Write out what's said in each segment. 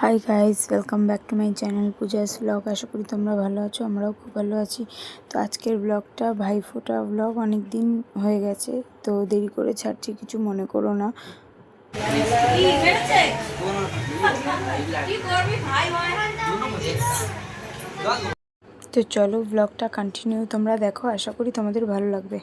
High guys, welcome back to my channel Puja's blog. আশা করি তোমরা ভালো আছো, আমরাও খুব ভালো আছি। তো আজকের ব্লগটা ভাইফোঁটা ব্লগ। অনেক দিন হয়ে গেছে, তো দেরি করে ছাড়ছি, কিছু মনে করো না। তো চলো ব্লগটা কন্টিনিউ তোমরা দেখো, আশা করি তোমাদের ভালো লাগবে।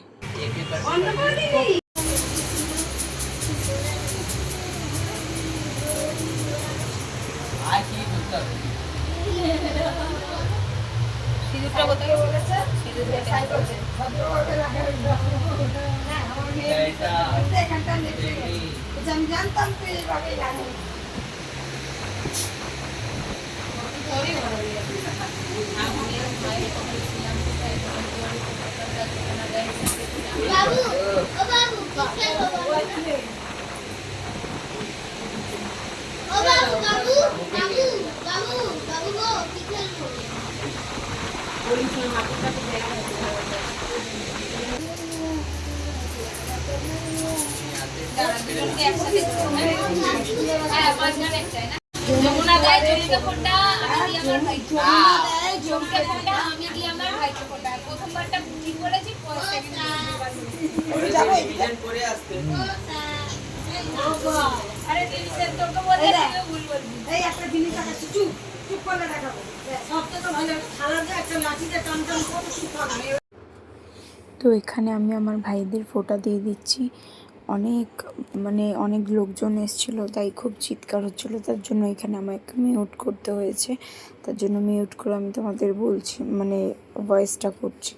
যমুনা দেয় জমকে ফোঁটা, আমি দিই আমার ভাইকে জমকে ফোঁটা, আমি দিই আমার ভাইকে ফোঁটা। প্রথমবারটা ঠিক বলেছি, আরে টিভিতে তোকে বলে ভুল বলবি। এই একটা জিনিস দেখাচ্ছি, চুপ চুপ করে দেখাবো। সবটা তো ভালো, খালার একটা লাঠিতে টান টান করে চুপ থাকবে। তো এখানে আমি আমার ভাইদের ফোঁটা দিয়ে দিচ্ছি। অনেক লোকজন এসেছিলো, তাই খুব চিৎকার হচ্ছিলো, তার জন্য এখানে আমাকে মিউট করতে হয়েছে। তার জন্য মিউট করে আমি তোমাদের বলছি, ভয়েসটা করছি।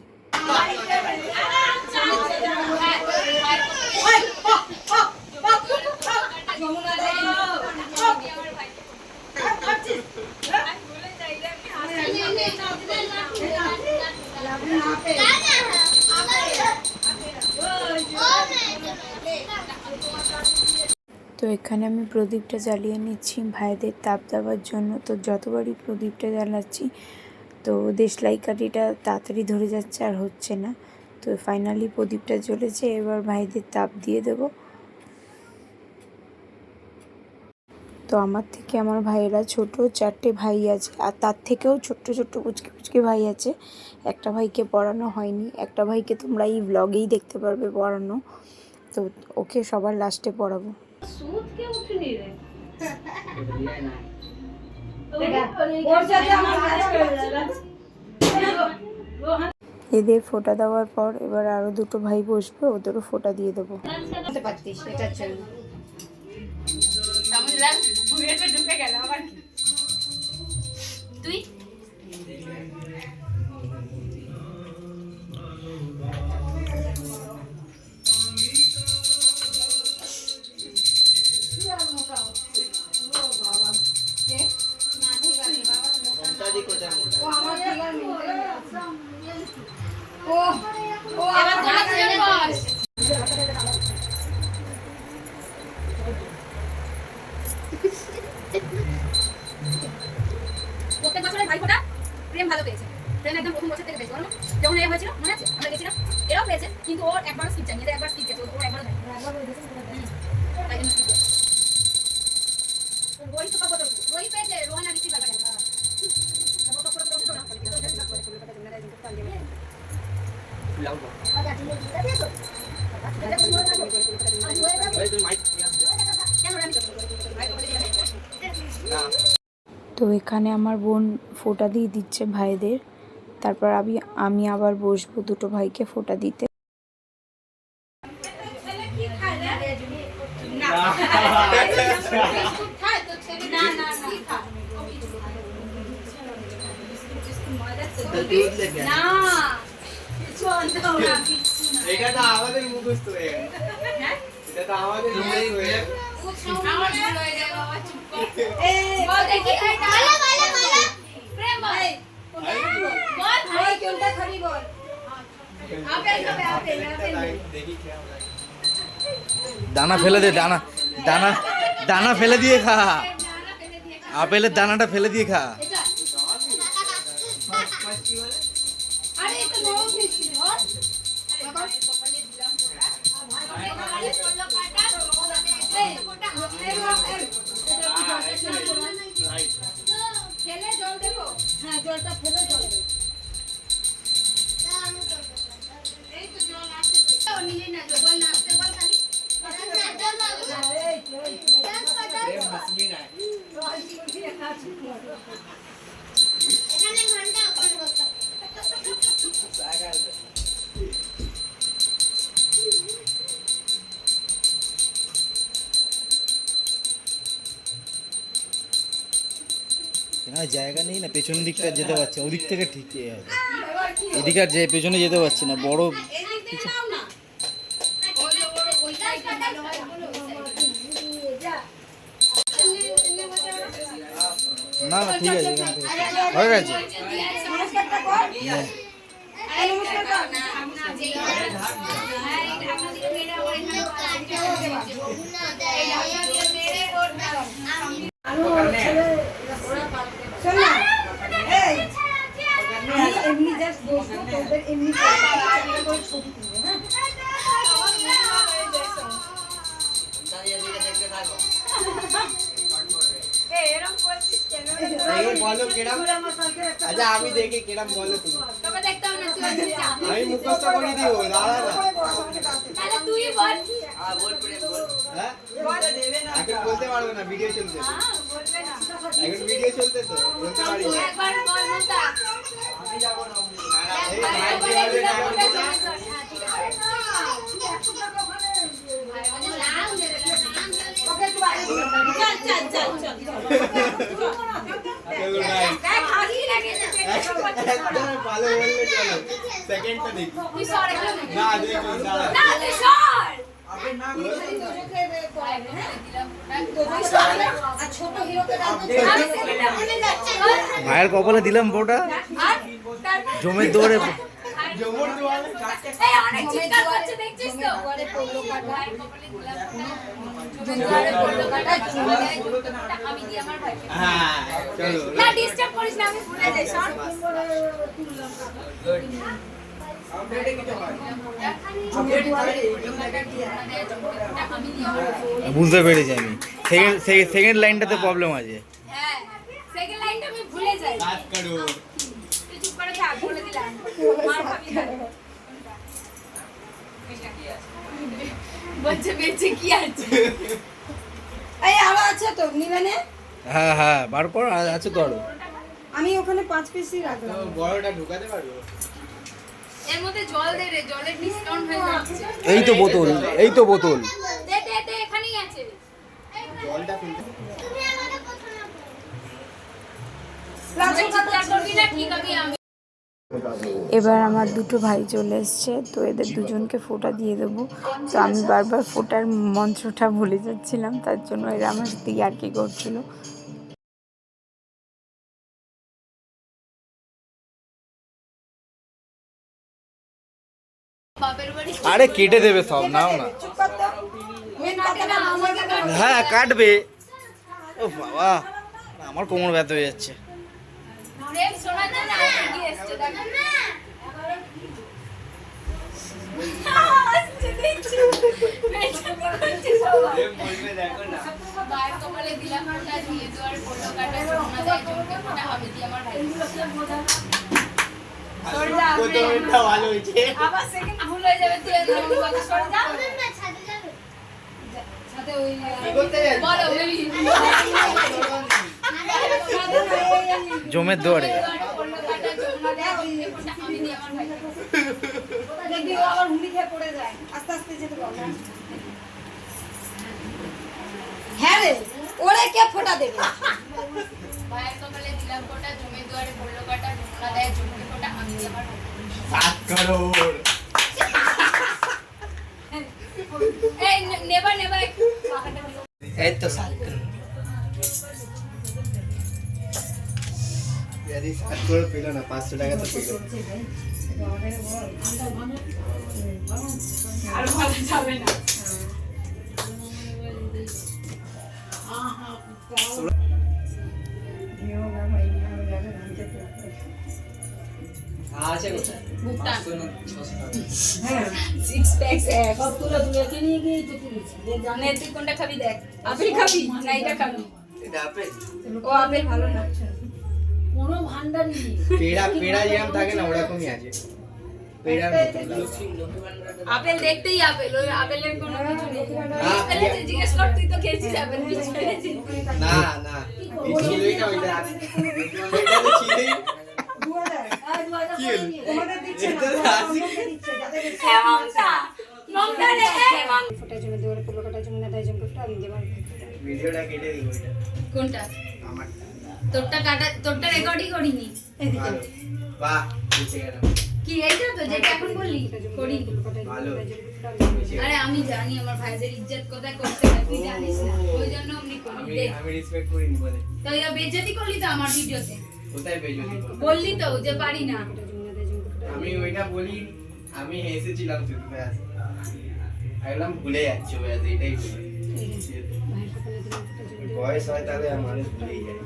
তো এখানে আমি প্রদীপটা জ্বালিয়ে নিচ্ছি ভাইদের তাপ দেওয়ার জন্য। তো যতবারই প্রদীপটা জ্বালাচ্ছি, তো দেশলাই কাঠিটা তাড়াতাড়ি ধরে যাচ্ছে, আর হচ্ছে না। তো ফাইনালি প্রদীপটা জ্বলেছে, এবার ভাইদের তাপ দিয়ে দেব। তো আমার থেকে আমার ভাইয়েরা ছোট, 4টে ভাই আছে, আর তার থেকেও ছোট্ট ছোট্ট কুচকে কুচকে ভাই আছে। একটা ভাইকে পড়ানো হয়নি, একটা ভাইকে তোমরা এই ব্লগেই দেখতে পারবে পড়ানো। তো ওকে সবার লাস্টে পড়াবো। এদের ফোঁটা দেওয়ার পর এবার আরো দুটো ভাই বসবে, ওদেরও ফোঁটা দিয়ে দেবো। তুই প্রত্যেক বছরের ভাইফোঁটা প্রেম ভালো পেয়েছে। প্রেম একদম প্রথম বছর থেকে পেয়েছে, যখন এ হয়েছিল মনে আছে, আমরা গেছিলাম, এরাও পেয়েছে, কিন্তু ওর একবার স্কিপ চাই, একবার স্কিপ গেছে, ওর একবার তাই জন্য স্কিপ গেছে। রোহিত তো কত রোহিত পেয়েছে, রোহান আর ঋষি ব্যাপারে তো এখানে আমার বোন ফোঁটা দিয়ে দিচ্ছে ভাইদের। তারপর আমি আবার বসবো দুটো ভাইকে ফোঁটা দিতে। এটা আমাদের মুখস্থ হয়ে গেছে, এটা আমাদের মুখস্থ হয়ে গেছে। আমার ভুল হয়ে যায় বাবা, চুপ কর। বল দেখি খাইটা বল প্রেম বল বল ভাই কোনটা খাবি বল। আপেল খাবে, আপেল দেখি খেয়ে আমরা দানা ফেলে দে, দানা দানা দানা ফেলে দিয়ে খা, আপেলের দানাটা ফেলে দিয়ে খা। আরে এটা নরম মিষ্টি বল। এখানে জায়গা নেই না, পেছনের দিকটা যেতে পারছি না, ওদিক থেকে ঠিক হবে। এদিকে আর যে পেছনে যেতে পারছি না, বড় কিছু না না ঠিক আছে, এখান থেকে হয়ে গেছে। এমনি জাস্ট বসবো তোদের এমনি করে ছবি তুলবো হ্যাঁ বলো কিরম। আচ্ছা আমি দেখি কিরম বলো তুমি। আমি মুখস্থ করে দিব, দাঁড়া না। হ্যাঁ? এখন বলতে পারবো না, ভিডিও চলছে। এখন ভিডিও চলতে তো বলতে পারি না। এই ভাই কি বলবে না বলতে না? চলো ভাই। একদম ভালো বললে চলো। সেকেন্ডটা দেখি। না দেখো দাঁড়া। ভাইয়ের কপালে দিলাম ফোঁটা, জমের দৌড়ে জমর দোয়ালে হ্যাঁ চলো। বুঝতে পেরেছি আমি, সেকেন্ড লাইনটাতে প্রবলেম আছে। বাত করো। এই আরো আছে তো নিলেনে হ্যাঁ হ্যাঁ বার কর, আর আছে তো আরো। আমি ওখানে 5 পিসই তো রাখলাম বড়টা ঢুকাতে পারবো? এর মধ্যে জল দে রে, জলের ডিসকাউন্ট হয়ে যাচ্ছে। এই তো বোতল, এই তো বোতল। দে দে দে, এখানেই আছে। জলটা ফিল্টার। তুই চিৎকার করবি না, ঠিক হবে আমি। এবার আমার দুটো ভাই চলে এসছে, তো এদের দুজনকে ফোঁটা দিয়ে দেবো। তো আমি বারবার ফোঁটার মন্ত্রটা ভুলে যাচ্ছিলাম, তার জন্য এরা আমার সাথে ইয়ার্কি করছিল। বাপের বাড়ি আরে কেটে দেবে সব, নাও না। মেন কথাটা আমাকে হ্যাঁ কাটবে। ও বাবা, আমার কোমর ব্যথা হয়ে যাচ্ছে। প্রেম শোনা যায় না, কি এসছে দেখো না। বলবে দেখো না। গায়ের কপালে দিলাম ফোঁটা, দিয়ে দেওয়ার ফোটো কাটা, সোনা দেয় জমকে ফোঁটা, আমি দিই আমার ভাই। প্রথমটা ভালো হয়েছে। আবার সেকেন্ড ভুল হয়ে যাবে, তুই এরকম কথা সরে যা। সাথে ওই কি করতে যাচ্ছিস? বলো বেবি। জমের দৌড়ে ফোটো কাটা, সোনা দেয় জমকে ফোঁটা, আমি দিই আমার ভাই। দেখবি ও আবার হুমড়ি খেয়ে পড়ে যায় আস্তে আস্তে যেতে বল হ্যাঁ রে ওরে কে ফোঁটা দেবে ভাইয়ের কপালে দিলাম ফোঁটা, জমির দুয়ারে পড়লো কাটা, সোনা দেয় জমকে ফোঁটা, আমি দিই আমার ভাই। 7 করোড়। এই নেবা নেবা একটু। এই তো 7 করোড়। यदि 7 করোড় পেলো না, 500 টাকা তো পেলো। আর ভালো যাবে না। আছে কোথায়? ভুগতান। 6 প্যাক সব তুলে তুলে কিনে গিয়ে তো তুলেছি নে তুই কোনটা খাবি দেখ। আপেল খাবি না এটা খাবি? এটা আপেল। ও আপেল ভালো না। কোনো ভান্ডারই নেই পেড়া পেড়া যেরকম থাকে না ওরকমই আছে। পেড়ার মতো। আপেল দেখতেই আপেল, ওই আপেলের কোনো কিছু নেই। হ্যাঁ, আপেলের যে জিজ্ঞেস কর, তুই তো খেয়েছিস আপেল, তুই ছেড়েছিস। না না এই ছিলই না ওইটা। ওইটা তো ছিলই। 2000 কি হলো? তোমাদের দিচ্ছে না এটা আসি। আমাকে দিচ্ছে যাদের এ মমতা, মমতা রে, এই মমতা। ফোটার জন্য দুয়ারে পড়লো কাটার জন্য না তাই জন্য ফোটা আমি দেবার ভিডিওটা কেটে দিই ওইটা। কোনটা? আমারটা। তোরটা রেকর্ডই করিনি। ভালো। বাহ, বুঝে গেলাম। কি এইটা তো যেটা এখন বললি করিনি। ভালো। আরে আমি জানি আমার ভাইদের ইজ্জত কোথায় করতে হয়, তুই জানিস না, ওই জন্য আমি করি। দেখ আমি রেসপেক্ট করিনি বলে। তো এটা বেইজ্জতি করলি তো আমার ভিডিওতে, কোথায় বেজতি করলাম? বললি তো যে পারি না। আমি ওইটা বলি, আমি হেসেছিলাম শুধু ব্যাস। আমি ভুলে যাচ্ছি ব্যাস, এটাই বলি। বয়স হয় তাহলে আমার ভুলেই যায়।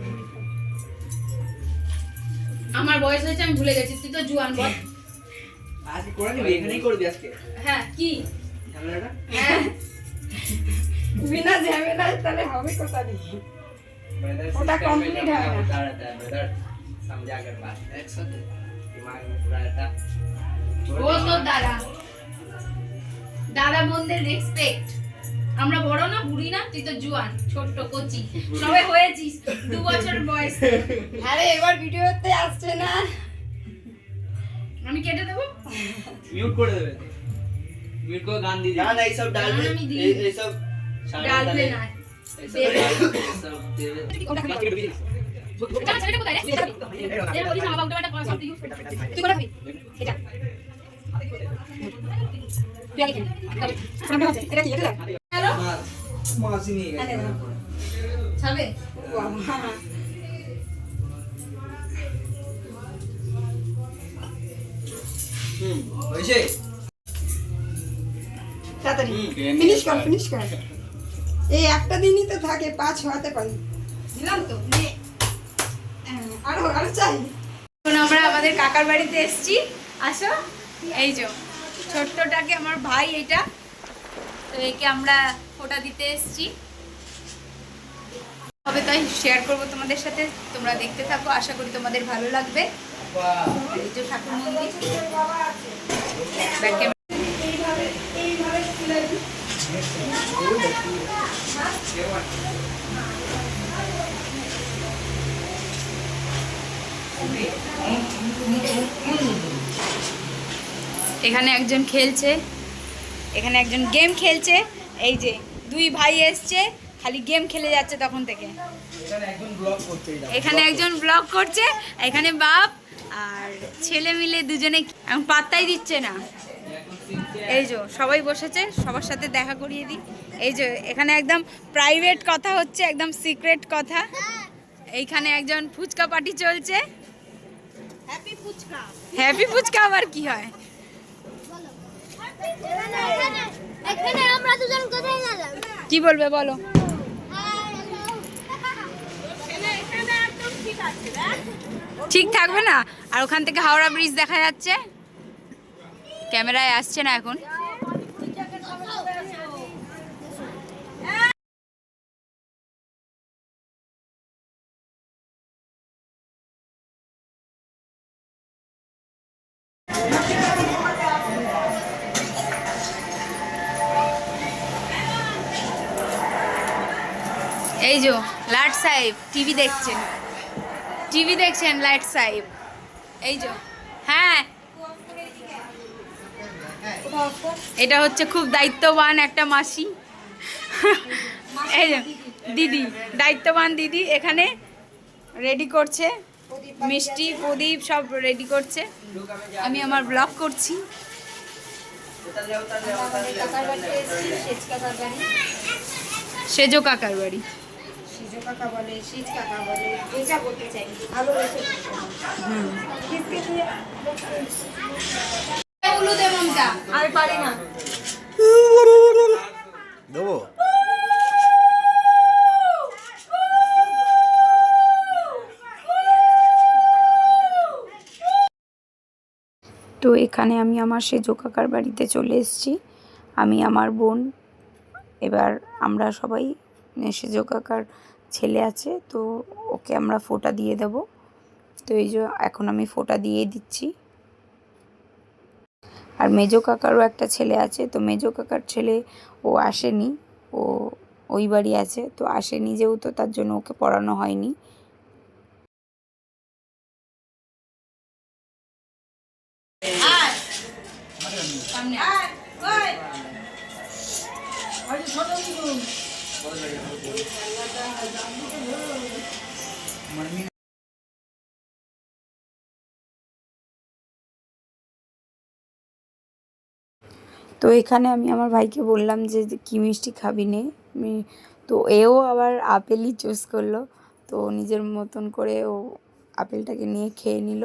আমার বয়স হয়েছে আমি ভুলে গেছি, তুই তো জুয়ান বল। আজকে করে নিবি, এখানেই করবি আজকে হ্যাঁ কি ঝামেলাটা? হ্যাঁ বিনা ঝামেলায় তাহলে হবে কোথা দিয়ে? ब्रदर ওটা complete হয় না। बता रहता है ब्रदर, समझा कर बात एक साथ दिमाग में पूरा रहता। ও তো দাদা বোনদের রেসপেক্ট। আমরা বড় না, বুড়ি না, তুই তো জুয়ান, ছোট্ট কচি সবে হয়েছিস 2 বছর বয়স। আরে এবার ভিডিওতে আসছে না। আমি কেটে দেবো। म्यूट कर देवे, म्यूट को गान दीजिए। गाना ये सब डाल दे, गाना भी दी। ये सब ডালবে না देवे सब देवे। এটা ছেলেটা কোথায় রে? এটা বলিস না বাবা, ওটা শব্দ ইউজ করতে। তুই কোথায় এটা তুই আগে এটা কি এটা? হ্যালো मासी नहीं है ছাবে বাবা। वैसे তাড়াতাড়ি হুম, ফিনিশ কর। এই একটা দিনই তো থাকে, 5 হওয়াতে পারি। দিলাম তো নে। আরো চাই। এখন আমরা আমাদের কাকার বাড়িতে এসেছি, আসো। এই যে ছোট্টটাকে আমার ভাই, এটা তো একে আমরা ফোঁটা দিতে এসেছি, হবে তাই শেয়ার করব তোমাদের সাথে, তোমরা দেখতে থাকো, আশা করি তোমাদের ভালো লাগবে। এই যে ঠাকুর মন্দির, ব্যাক ক্যামেরা। এইভাবে খুলে এখানে একজন খেলছে, এখানে একজন গেম খেলছে। এই যে 2 ভাই এসছে, খালি গেম খেলে যাচ্ছে তখন থেকে। এখানে একজন ব্লগ করতে যাবে। এখানে একজন ব্লগ করছে, এখানে বাপ আর ছেলে মিলে দুজনে এখন পাত্তাই দিচ্ছে না। এই যে সবাই বসেছে, সবার সাথে দেখা করিয়ে দিই। এই যে এখানে একদম প্রাইভেট কথা হচ্ছে, একদম সিক্রেট কথা। এইখানে একজন ফুচকা পার্টি চলছে। হ্যাপি ফুচকা আবার কি হয়? এখানে আমরা দুজন কোথায় গেলাম? কি বলবে বলো? ঠিক থাকবে না? আর ওখান থেকে হাওড়া ব্রিজ দেখা যাচ্ছে, ক্যামেরায় আসছে না এখন। এই যে লাট সাহেব টিভি দেখছেন লাট সাহেব। এই যে হ্যাঁ, এটা হচ্ছে খুব দায়িত্ববান একটা মাসি। এই যে দিদি, দায়িত্ববান দিদি এখানে রেডি করছে, মিষ্টি প্রদীপ সব রেডি করছে। আমি আমার ব্লগ করছি। সেজো কাকার বাড়ি। সিজো কাকা বলে, সিজ কাকা বলে, যেটা বলতে চাই ভালো রয়েছে। উলু দে মমতা। আমি পারি না। দেবো। তো এখানে আমি আমার সেজো কাকার বাড়িতে চলে এসেছি, আমি আমার বোন। এবার আমরা সবাই, সেজো কাকার ছেলে আছে তো ওকে আমরা ফোঁটা দিয়ে দেব। তো এই যে এখন আমি ফোঁটা দিয়ে দিচ্ছি। আর মেজো কাকারও একটা ছেলে আছে, তো মেজো কাকার ছেলে ও আসেনি, ও ওই বাড়ি আছে, তো আসেনি যেহেতু তার জন্য ওকে পড়ানো হয়নি। সামনে ছোট তো এখানে আমি আমার ভাইকে বললাম যে কী মিষ্টি খাবি নে, তো এও আবার আপেলই চুজ করলো। তো নিজের মতন করে ও আপেলটাকে নিয়ে খেয়ে নিল,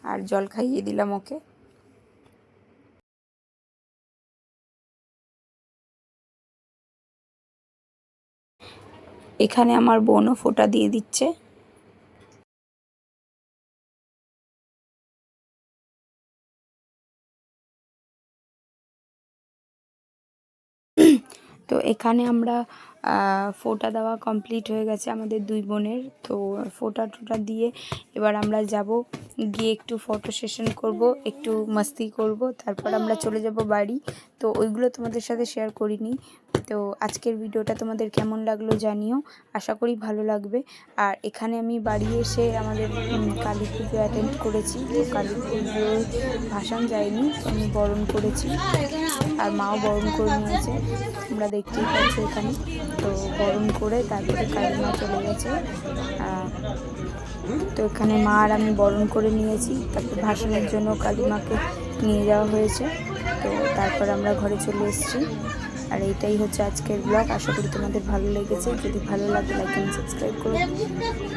আর জল খাইয়ে দিলাম ওকে। এখানে আমার বোনও ফোঁটা দিয়ে দিচ্ছে। তো এখানে আমরা ফোঁটা দেওয়া কমপ্লিট হয়ে গেছে আমাদের দুই বোনের। তো ফোঁটা টোটা দিয়ে এবার আমরা যাব, গিয়ে একটু ফটো সেশন করব, একটু মাস্তি করব, তারপর আমরা চলে যাব বাড়ি। তো ওইগুলো তোমাদের সাথে শেয়ার করিনি। তো আজকের ভিডিওটা তোমাদের কেমন লাগলো জানিও, আশা করি ভালো লাগবে। আর এখানে আমি বাড়ি এসে আমাদের কালী পুজো অ্যাটেন্ড করেছি। তো কালী পুজোর ভাসান যায়নি, তো আমি বরণ করেছি, আর মাও বরণ করে নিয়েছে, তোমরা দেখতেই পাচ্ছ এখানে। তো বরণ করে তারপরে কালী মা চলে গেছে। তো এখানে মা আর আমি বরণ করে নিয়েছি, তারপর ভাসানের জন্য কালী মাকে নিয়ে যাওয়া হয়েছে। তো তারপর আমরা ঘরে চলে এসেছি। আর এইটাই হচ্ছে আজকের ব্লগ। আশা করি তোমাদের ভালো লেগেছে। যদি ভালো লাগে লাইক এন্ড সাবস্ক্রাইব করো,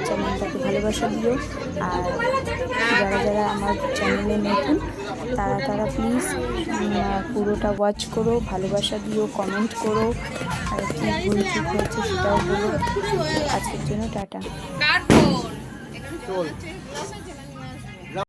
চ্যানেলটাকে ভালোবাসা দিও। আর যারা যারা আমার চ্যানেলে নতুন তারা প্লিজ পুরোটা ওয়াচ করো, ভালোবাসা দিও, কমেন্ট করো, আর কী ভুল ঠিক হয়েছে সেটাও বলো। আজকের জন্য টাটা।